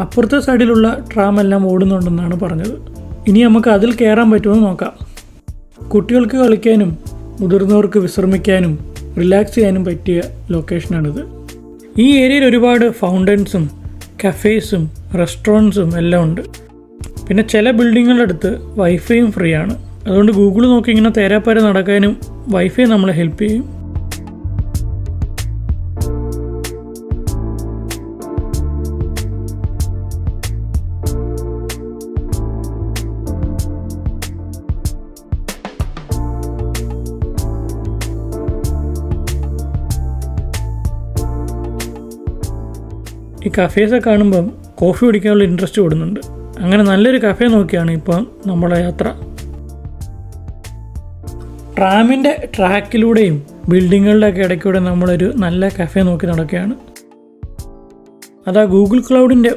അപ്പുറത്തെ സൈഡിലുള്ള ട്രാം എല്ലാം ഓടുന്നുണ്ടെന്നാണ് പറഞ്ഞത്. ഇനി നമുക്ക് അതിൽ കയറാൻ പറ്റുമെന്ന് നോക്കാം. കുട്ടികൾക്ക് കളിക്കാനും മുതിർന്നവർക്ക് വിശ്രമിക്കാനും റിലാക്സ് ചെയ്യാനും പറ്റിയ ലൊക്കേഷനാണിത്. ഈ ഏരിയയിൽ ഒരുപാട് ഫൗണ്ടൻസും കഫേസും റെസ്റ്റോറൻറ്റ്സും എല്ലാം ഉണ്ട്. പിന്നെ ചില ബിൽഡിങ്ങുകളുടെ അടുത്ത് വൈഫൈയും ഫ്രീ ആണ്. അതുകൊണ്ട് ഗൂഗിൾ നോക്കി ഇങ്ങനെ തേരാപ്പാര നടക്കാനും വൈഫൈ നമ്മളെ ഹെൽപ്പ് ചെയ്യും. ഈ കഫേസൊക്കെ കാണുമ്പം കോഫി കുടിക്കാനുള്ള ഇൻട്രസ്റ്റ് കൂടുന്നുണ്ട്. അങ്ങനെ നല്ലൊരു കഫേ നോക്കിയാണ് ഇപ്പം നമ്മുടെ യാത്ര. ട്രാമിൻ്റെ ട്രാക്കിലൂടെയും ബിൽഡിങ്ങുകളുടെയൊക്കെ ഇടയ്ക്കൂടെ നമ്മളൊരു നല്ല കഫേ നോക്കി നടക്കുകയാണ്. അതാ ഗൂഗിൾ ക്ലൗഡിൻ്റെ